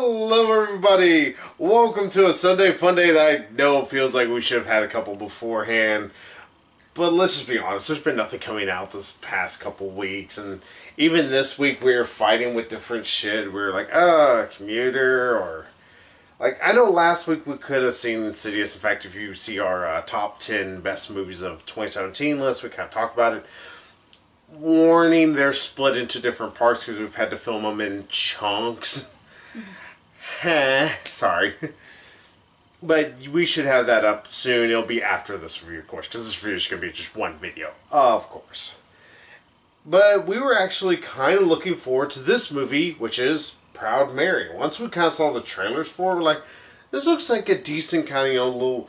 Hello everybody! Welcome to a Sunday Funday that I know feels like we should have had a couple beforehand. But let's just be honest, there's been nothing coming out this past couple weeks. And even this week we were fighting with different shit. We were like, commuter or... Like, I know last week we could have seen Insidious. In fact, if you see our top 10 best movies of 2017 list, we kind of talked about it. Warning, they're split into different parts because we've had to film them in chunks. Sorry. But we should have that up soon. It'll be after this review, of course, because this review is going to be just one video, of course. But we were actually kind of looking forward to this movie, which is Proud Mary. Once we kind of saw the trailers for it, we're like, this looks like a decent kind of, little,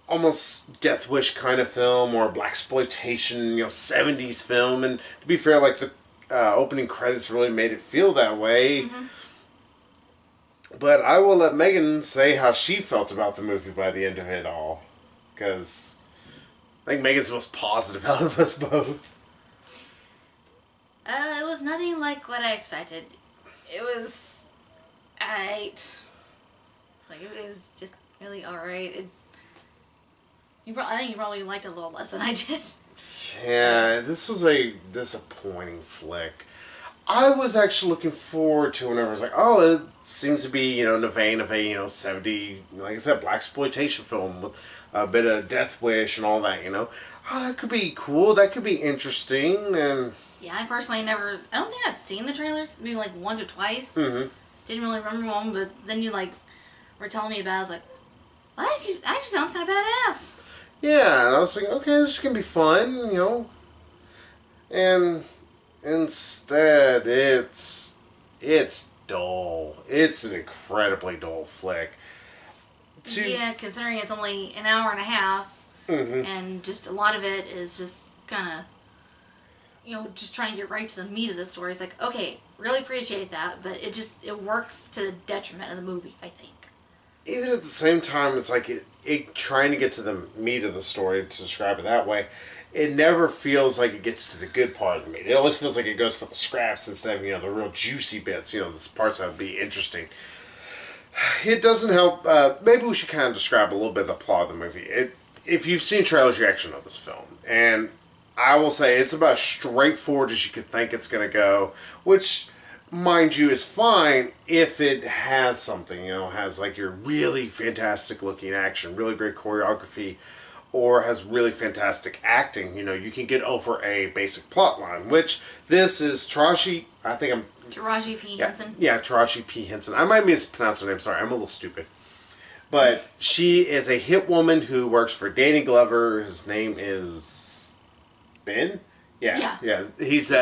almost Death Wish kind of film, or blaxploitation, 70s film. And to be fair, like, the opening credits really made it feel that way. Mm-hmm. But I will let Megan say how she felt about the movie by the end of it all. Because I think Megan's the most positive out of us both. It was nothing like what I expected. It was alright. Like, it was just really alright. I think you probably liked it a little less than I did. Yeah, this was a disappointing flick. I was actually looking forward to whenever I was like, oh, it seems to be, in the vein of a, 70, like I said, blaxploitation film with a bit of Death Wish and all that, Oh, that could be cool. That could be interesting. And yeah, I personally I don't think I've seen the trailers, maybe like once or twice. Mm-hmm. Didn't really remember one, but then you were telling me about it. I was like, well, that actually sounds kind of badass. Yeah, and I was like, okay, this is going to be fun, And instead, it's dull. It's an incredibly dull flick. Yeah, considering it's only an hour and a half, mm-hmm. and just a lot of it is just kind of, just trying to get right to the meat of the story. It's like, okay, really appreciate that, but it works to the detriment of the movie, I think. Even at the same time, it's like it trying to get to the meat of the story, to describe it that way, it never feels like it gets to the good part of the meat. It always feels like it goes for the scraps instead of, the real juicy bits, the parts that would be interesting. It doesn't help. Maybe we should kind of describe a little bit of the plot of the movie. If you've seen trailers, you actually know this film. And I will say it's about as straightforward as you could think it's going to go, which, mind you, is fine if it has something, has like your really fantastic looking action, really great choreography, or has really fantastic acting. You can get over a basic plot line, which this is Taraji P. Henson. Yeah, Taraji P. Henson. I might mispronounce her name, sorry, I'm a little stupid. But she is a hit woman who works for Danny Glover. His name is Ben? Yeah. He's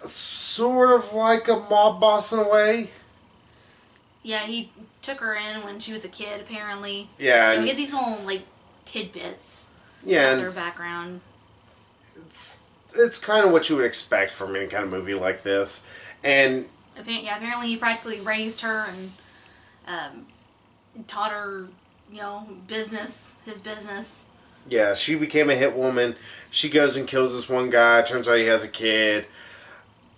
sort of like a mob boss in a way. Yeah, he took her in when she was a kid, apparently. Yeah. And we get these little, tidbits of their background. It's kind of what you would expect from any kind of movie like this. And apparently he practically raised her and taught her, his business. Yeah, she became a hit woman. She goes and kills this one guy. Turns out he has a kid.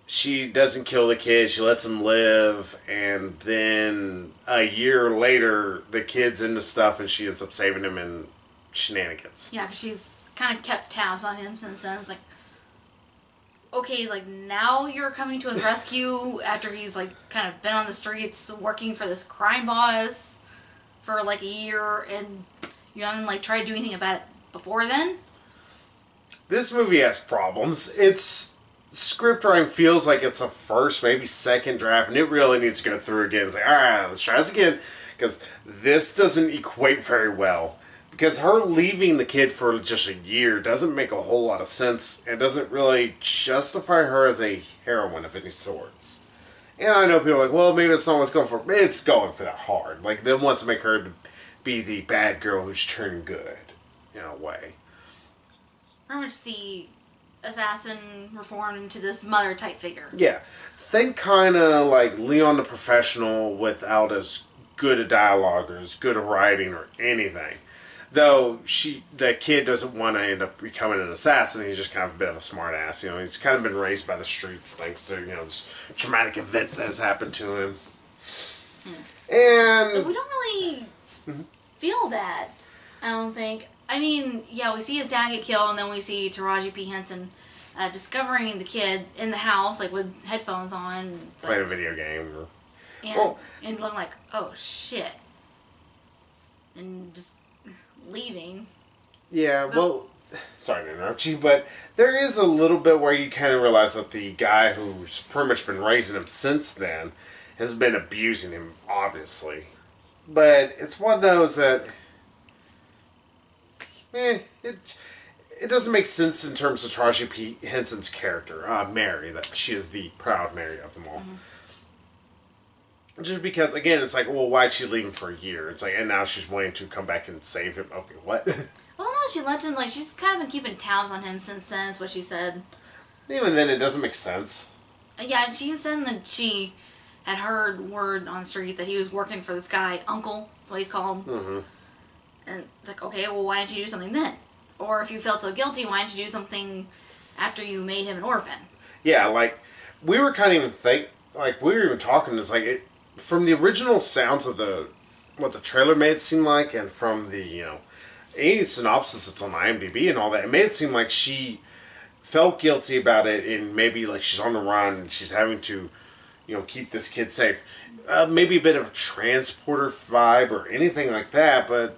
She doesn't kill the kid. She lets him live. And then a year later, the kid's into stuff and she ends up saving him in shenanigans. Yeah, because she's kind of kept tabs on him since then. It's like, okay, now you're coming to his rescue after he's kind of been on the streets working for this crime boss for a year, and you haven't tried to do anything about it before then? This movie has problems. Its script writing feels like it's a first, maybe second draft, and it really needs to go through again. It's like, alright, let's try this again, because this doesn't equate very well. Because her leaving the kid for just a year doesn't make a whole lot of sense, and doesn't really justify her as a heroine of any sorts. And I know people are like, well, maybe it's not what's going for. It's going for that hard. They wants to make her to be the bad girl who's turned good, in a way. Pretty much the assassin reformed into this mother-type figure. Yeah. Think kind of like Leon the Professional without as good a dialogue or as good a writing or anything. Though the kid doesn't want to end up becoming an assassin, he's just kind of a bit of a smart ass. He's kind of been raised by the streets thanks to this traumatic event that has happened to him. And we don't really feel that, I don't think. I mean, yeah, we see his dad get killed, and then we see Taraji P. Henson discovering the kid in the house, like, with headphones on. Playing a video game. And looking like, oh, shit. And just leaving. Yeah, well, sorry to interrupt you, but there is a little bit where you kind of realize that the guy who's pretty much been raising him since then has been abusing him, obviously. But it's one of those that... it doesn't make sense in terms of Taraji P. Henson's character, Mary, that she is the proud Mary of them all. Just because, again, it's like, well, why'd she leave him for a year? It's like, and now she's wanting to come back and save him. Okay, what? Well, no, she left him, like, she's kind of been keeping tabs on him since then, is what she said. Even then, it doesn't make sense. Yeah, she said that she had heard word on the street that he was working for this guy, Uncle, that's what he's called. Mm-hmm. And it's like, okay, well, why didn't you do something then? Or if you felt so guilty, why didn't you do something after you made him an orphan? Yeah, like, we were kind of we were even talking, it's like, from the original sounds of what the trailer made it seem like, and from the, any synopsis that's on IMDb and all that, it made it seem like she felt guilty about it, and maybe, like, she's on the run, and she's having to, keep this kid safe. Maybe a bit of a transporter vibe or anything like that, but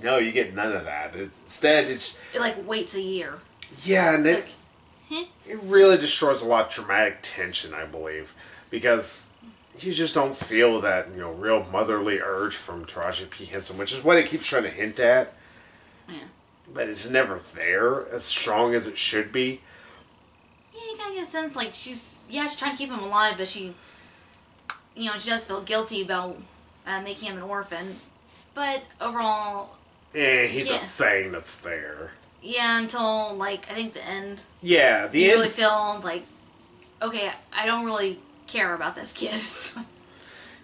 no, you get none of that. Instead, it like waits a year. Yeah, and it really destroys a lot of dramatic tension, I believe, because you just don't feel that real motherly urge from Taraji P. Henson, which is what it keeps trying to hint at. Yeah. But it's never there as strong as it should be. Yeah, you kind of get a sense like she's trying to keep him alive, but she does feel guilty about making him an orphan. But overall, he's a thing that's there. Yeah, until like I think the end. Yeah, the you end. Really feel like, okay, I don't really care about this kid.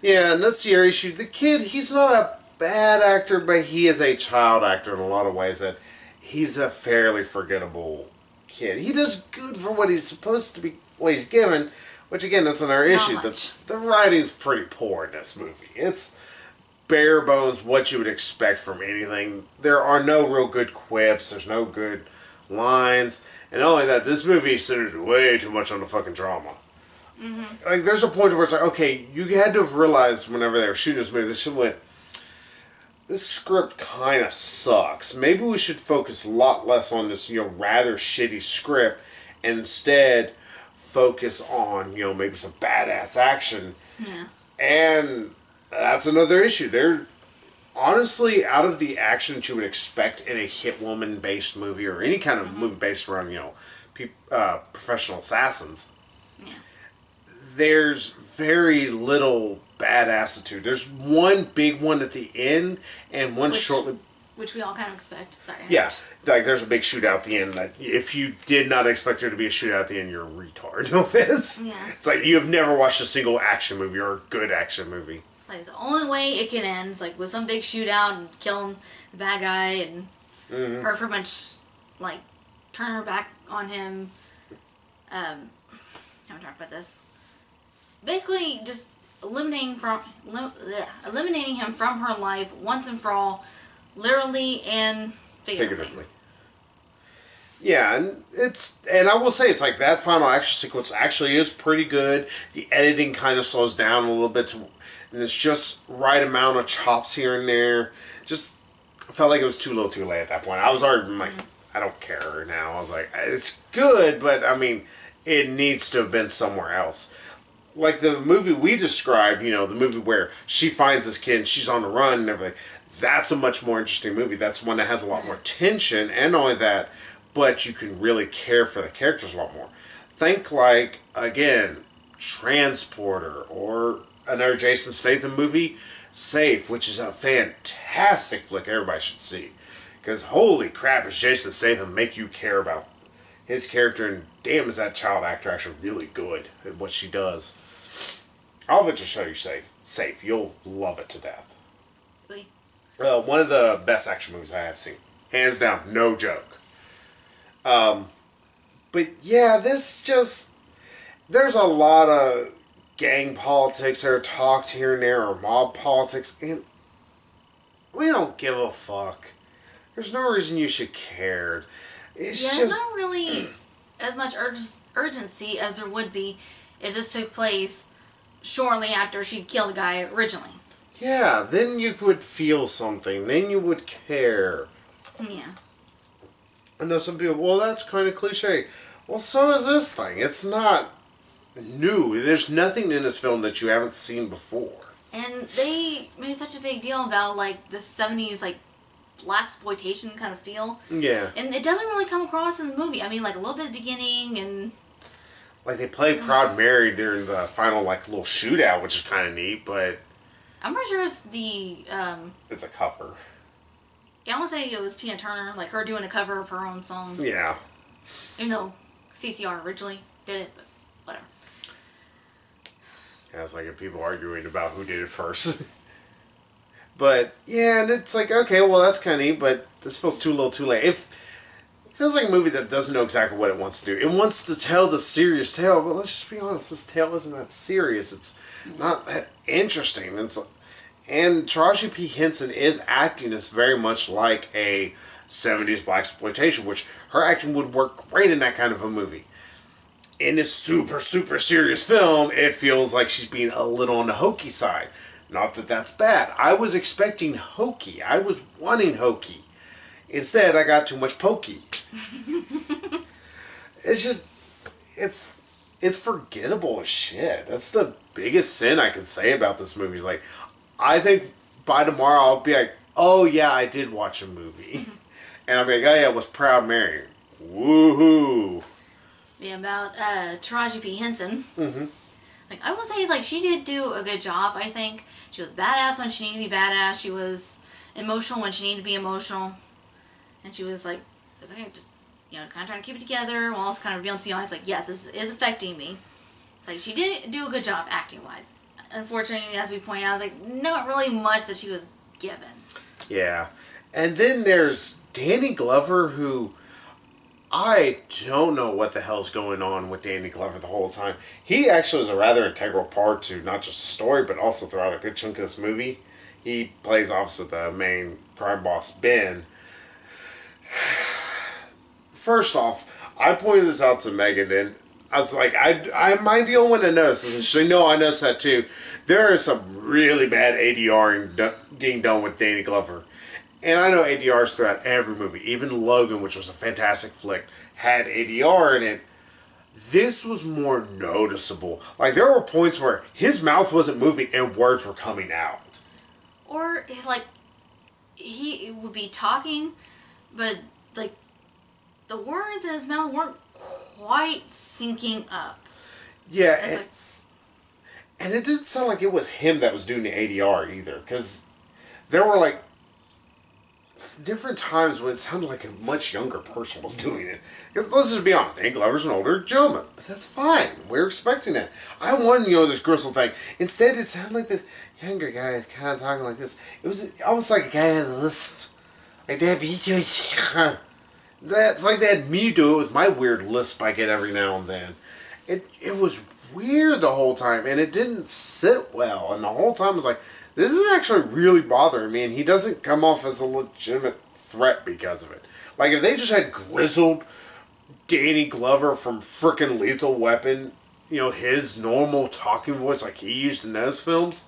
Yeah, and that's the issue. The kid, he's not a bad actor, but he is a child actor in a lot of ways. That he's a fairly forgettable kid. He does good for what he's supposed to be, what he's given. Which again, that's another issue. The writing's pretty poor in this movie. It's bare bones what you would expect from anything. There are no real good quips. There's no good lines. And not only that, this movie centers way too much on the fucking drama. Mm-hmm. Like, there's a point where it's like, okay, you had to have realized whenever they were shooting this movie, they should have went, this script kind of sucks. Maybe we should focus a lot less on this, rather shitty script, and instead focus on, maybe some badass action. Yeah. And that's another issue. They're honestly out of the action that you would expect in a hit woman-based movie or any kind of movie based around, professional assassins. Yeah. There's very little badassitude. There's one big one at the end and one shortly. Which we all kind of expect. Sorry. Yeah, like there's a big shootout at the end that if you did not expect there to be a shootout at the end, you're a retard. No offense. Yeah. It's like you have never watched a single action movie or a good action movie. Like the only way it can end is like with some big shootout and killing the bad guy and her pretty much like turn her back on him. How do I talk about this? Basically, just eliminating him from her life once and for all. Literally and figuratively. Yeah, and I will say it's like that final action sequence actually is pretty good. The editing kind of slows down a little bit, and it's just right amount of chops here and there. Just felt like it was too little, too late at that point. I was already like, I don't care now. I was like, it's good, but I mean, it needs to have been somewhere else. Like the movie we described, the movie where she finds this kid and she's on the run and everything. That's a much more interesting movie. That's one that has a lot more tension, and not only that, but you can really care for the characters a lot more. Think like, again, Transporter, or another Jason Statham movie, Safe, which is a fantastic flick everybody should see. Because holy crap, does Jason Statham make you care about his character, and damn is that child actor actually really good at what she does. I'll eventually show you Safe. You'll love it to death. One of the best action movies I have seen. Hands down, no joke. But yeah, this just... There's a lot of gang politics that are talked here and there, or mob politics, and we don't give a fuck. There's no reason you should care. It's Yeah, just there's not really as much urgency as there would be if this took place shortly after she'd killed the guy originally. yeah. Then you would feel something. Then you would care. Yeah. I know some people. Well, that's kind of cliche. Well, so is this thing. It's not new. There's nothing in this film that you haven't seen before. And they made such a big deal about like the 70s like blaxploitation kind of feel. Yeah. And it doesn't really come across in the movie. I mean, like a little bit at the beginning and Like they played Proud Mary during the final like little shootout, which is kind of neat, but I'm pretty sure it's the it's a cover. yeah, I want to say it was Tina Turner, like her doing a cover of her own song. Yeah. Even though CCR originally did it, but whatever. Yeah, it's like if people arguing about who did it first. But yeah, and it's like, okay, well that's kind of neat, but this feels too little, too late. It feels like a movie that doesn't know exactly what it wants to do. It wants to tell the serious tale, but let's just be honest, this tale isn't that serious. It's not that interesting. And Taraji P. Henson is acting this very much like a 70s blaxploitation, which her acting would work great in that kind of a movie. In this super, super serious film, it feels like she's being a little on the hokey side. Not that that's bad. I was expecting hokey. I was wanting hokey. Instead, I got too much pokey. It's just, it's forgettable as shit. That's the biggest sin I can say about this movie. Is like, I think by tomorrow I'll be like, oh yeah, I did watch a movie. And I'll be like, oh yeah, it was Proud Mary. Woohoo. Yeah, about Taraji P. Henson. Mm-hmm. Like, I will say, like, she did do a good job, I think. She was badass when she needed to be badass. She was emotional when she needed to be emotional. And she was, like, okay, just, you know, kind of trying to keep it together while also kind of revealing to the audience, like, yes, this is affecting me. Like, she did do a good job acting-wise. Unfortunately, as we point out, like, not really much that she was given. Yeah. And then there's Danny Glover, who I don't know what the hell's going on with Danny Glover the whole time. He actually is a rather integral part to not just the story, but also throughout a good chunk of this movie. He plays obviously the main crime boss, Ben. First off, I pointed this out to Megan, and I was like, I'm my deal when I noticed this. And she's like, no, I noticed that too. There is some really bad ADR being done with Danny Glover. And I know ADRs throughout every movie. Even Logan, which was a fantastic flick, had ADR in it. This was more noticeable. Like, there were points where his mouth wasn't moving and words were coming out. Or, like, he would be talking, but, like, the words in his mouth weren't quite syncing up. Yeah, and it didn't sound like it was him that was doing the ADR either. Because there were, like, different times when it sounded like a much younger person was doing it. Because let's just be honest, Danny Glover's an older gentleman, but that's fine. We're expecting it. I wanted, this Gristle thing. Instead, it sounded like this younger guy kind of talking like this. It was almost like a guy had a lisp. Like that. That's like they had me do it with my weird lisp I get every now and then. It was weird the whole time, and it didn't sit well. And the whole time I was like, this is actually really bothering me, and he doesn't come off as a legitimate threat because of it. Like, if they just had grizzled Danny Glover from frickin' Lethal Weapon, his normal talking voice like he used in those films,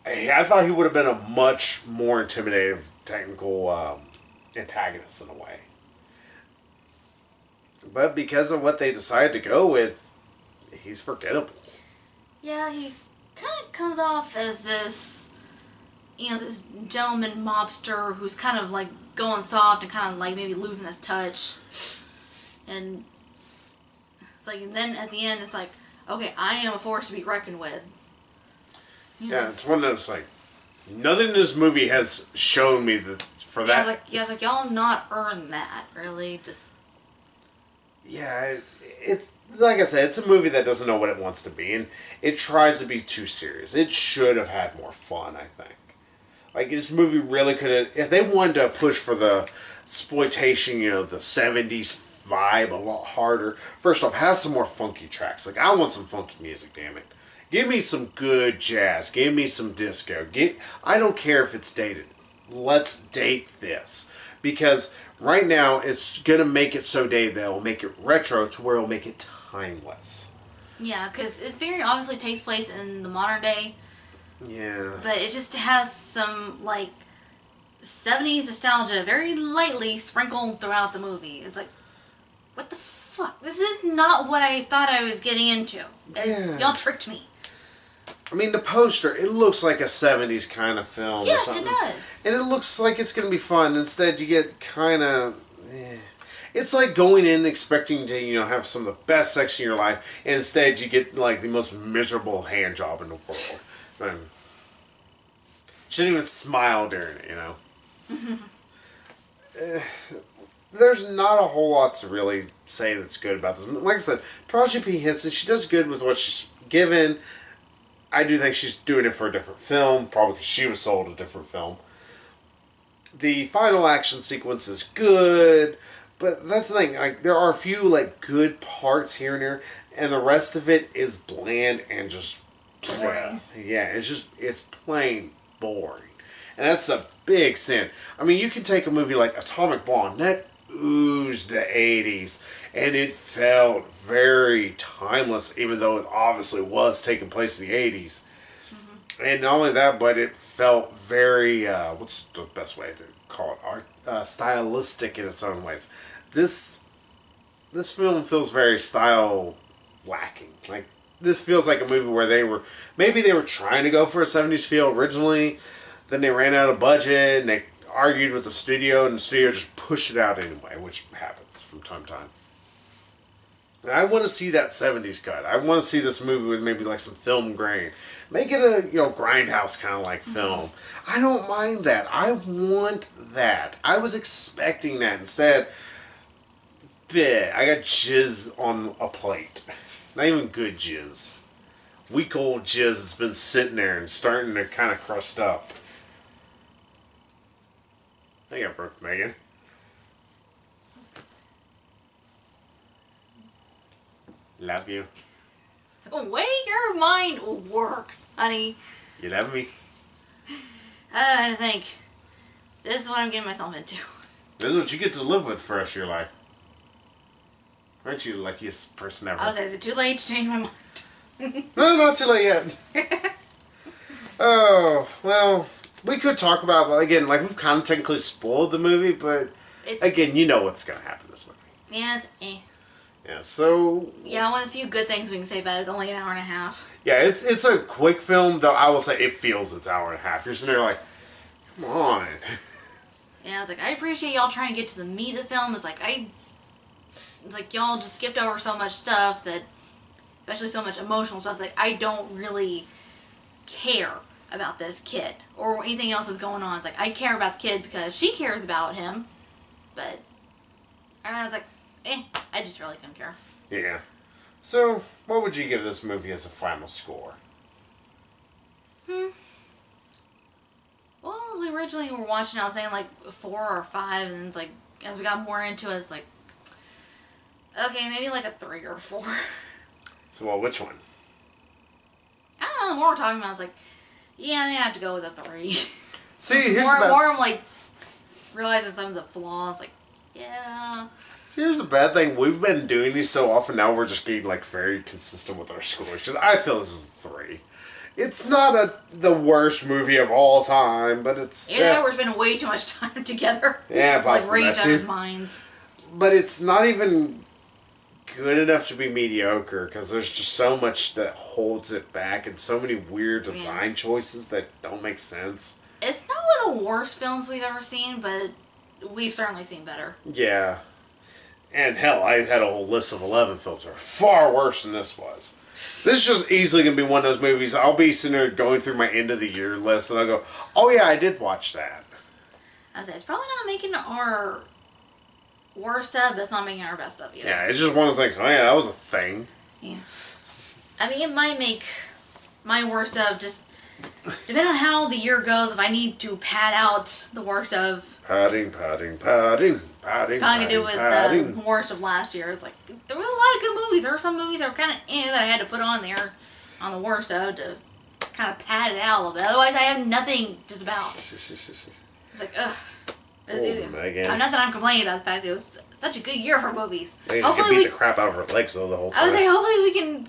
I thought he would have been a much more intimidating technical antagonist in a way. But because of what they decided to go with, he's forgettable. Yeah, he kind of comes off as this, this gentleman mobster who's kind of like going soft and kind of like maybe losing his touch. And it's like, and then at the end it's like, okay, I am a force to be reckoned with. Yeah, it's one of those, like, nothing in this movie has shown me that for that. It's like y'all have not earned that, really. Just. Yeah, it's like I said, it's a movie that doesn't know what it wants to be, and it tries to be too serious. It should have had more fun, I think. Like, this movie really could have, if they wanted to push for the exploitation, the 70s vibe a lot harder. First off, have some more funky tracks. Like, I want some funky music, damn it. Give me some good jazz. Give me some disco. I don't care if it's dated. Let's date this. Because right now, it's going to make it so dated that it'll make it retro to where it'll make it timeless. Yeah, because it very obviously takes place in the modern day. Yeah. But it just has some, like, 70s nostalgia very lightly sprinkled throughout the movie. It's like, what the fuck? This is not what I thought I was getting into. Yeah. Y'all tricked me. I mean, the poster, it looks like a 70s kind of film. Yes, or something. it does. And it looks like it's going to be fun. Instead, you get kind of... It's like going in expecting to, have some of the best sex in your life, and instead you get, like, the most miserable hand job in the world. Shouldn't even smile during it, There's not a whole lot to really say that's good about this. Like I said, Taraji P. Henson, she does good with what she's given. I do think she's doing it for a different film, probably because she was sold a different film. The final action sequence is good, but that's the thing. Like, there are a few good parts here and there, and the rest of it is bland and just boring. Yeah, it's plain boring, and that's a big sin. I mean, you can take a movie like Atomic Blonde that oozed the 80s, and it felt very timeless, even though it obviously was taking place in the 80s. Mm-hmm. And not only that, but it felt very, what's the best way to call it? Stylistic in its own ways. This film feels very style lacking. Like, this feels like a movie where maybe they were trying to go for a 70s feel originally, then they ran out of budget, and they argued with the studio, and the studio just pushed it out anyway, which happens from time to time. And I want to see that 70s cut. I want to see this movie with maybe some film grain. Make it a grindhouse kind of film. I don't mind that. I want that. I was expecting that. Instead, I got jizz on a plate. Not even good jizz. Week old jizz that's been sitting there and starting to kind of crust up. I think I broke Megan. Love you. The way your mind works, honey. You love me? I think this is what I'm getting myself into. This is what you get to live with for the rest of your life. Aren't you the luckiest person ever? I was like, is it too late to change my mind? No, not too late yet. Oh, well, we could talk about, again, we've kind of technically spoiled the movie, but again, you know what's going to happen in this movie. Yeah, it's eh. Yeah, so... Yeah, one of the few good things we can say about it is only an hour and a half. Yeah, it's a quick film, though I will say it feels it's an hour and a half. You're sitting there come on. Yeah, I was like, I appreciate y'all trying to get to the meat of the film. It's like y'all just skipped over so much stuff that, especially so much emotional stuff, it's I don't really care about this kid or anything else that's going on. It's I care about the kid because she cares about him, but I was like, I just really couldn't care. Yeah. So, what would you give this movie as a final score? Well, as we originally were watching, I was saying 4 or 5, and it's as we got more into it, it's okay, maybe a 3 or 4. So, which one? I don't know, the more we're talking about, it's yeah, they have to go with a 3. See, here's more I'm realizing some of the flaws, yeah. See, here's the bad thing. We've been doing these so often now we're just getting very consistent with our scores. Because I feel this is a 3. It's not the worst movie of all time, but it's... Yeah, we're spending way too much time together. Yeah, possibly read each other's minds. But it's not even good enough to be mediocre, because there's just so much that holds it back, and so many weird design choices that don't make sense. It's not one of the worst films we've ever seen, but we've certainly seen better. Yeah. And hell, I had a whole list of 11 films that are far worse than this was. This is just easily going to be one of those movies. I'll be sitting there going through my end of the year list, and I'll go, oh yeah, I did watch that. I was it's probably not making our worst of, but it's not making our best of either. Yeah, it's just one of those things, oh yeah, that was a thing. Yeah. I mean, it might make my worst of just, depending on how the year goes, if I need to pad out the worst of. Padding. Probably to do with the worst of last year. It's there was a lot of good movies. There were some movies that were kind of that I had to put on there. on the war stuff to kind of pad it out a little bit. Otherwise, I have nothing just about. It's like, ugh. Megan. Not that I'm complaining about the fact that it was such a good year for movies. Megan could beat the crap out of her legs though the whole time. I was like, hopefully we can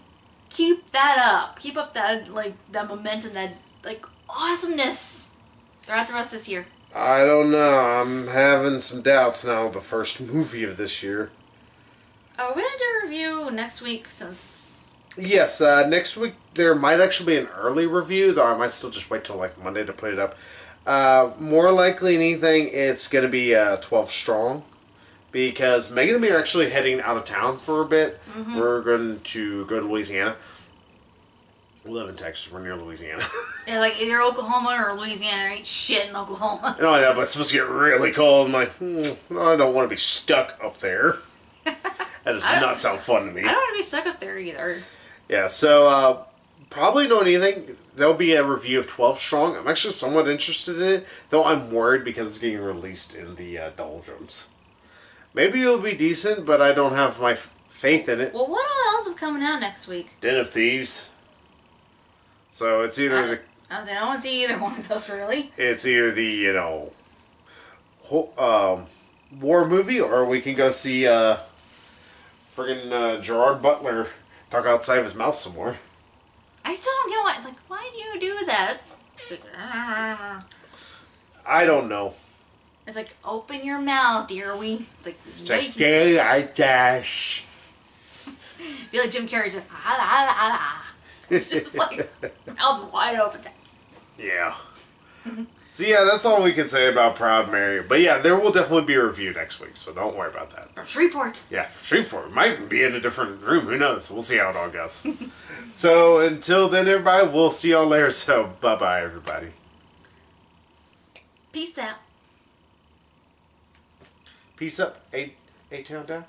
keep that up. Keep up that, like, that momentum, that, like, awesomeness throughout the rest of this year. I don't know. I'm having some doubts now of the first movie of this year. Are we going to do a review next week since... Yes, next week there might actually be an early review, though I might still just wait till like Monday to put it up. More likely than anything, it's going to be 12 Strong. Because Megan and me are actually heading out of town for a bit. Mm-hmm. We're going to go to Louisiana. We live in Texas. We're near Louisiana. Yeah, like either Oklahoma or Louisiana. There ain't shit in Oklahoma. Oh, yeah, but it's supposed to get really cold. I'm like, I don't want to be stuck up there. That does not sound fun to me. I don't want to be stuck up there either. Yeah, so probably know anything. There'll be a review of 12 Strong. I'm actually somewhat interested in it, though I'm worried because it's getting released in the doldrums. Maybe it'll be decent, but I don't have my faith in it. Well, what else is coming out next week? Den of Thieves. So it's either I was saying, I don't want to see either one of those, really. It's either the, war movie, or we can go see friggin' Gerard Butler talk outside of his mouth some more. I still don't get why. It's like, why do you do that? I don't know. It's like, open your mouth, dear we. It's like, day I dash. Be like Jim Carrey, just ah, ah, ah, ah. It's just like mouth wide open. Yeah. So yeah, that's all we can say about Proud Mary. But yeah, there will definitely be a review next week, so don't worry about that. From Shreveport. Yeah, Shreveport. Might be in a different room. Who knows? We'll see how it all goes. So until then, everybody, we'll see y'all later. So bye-bye, everybody. Peace out. Peace up. A-Town down.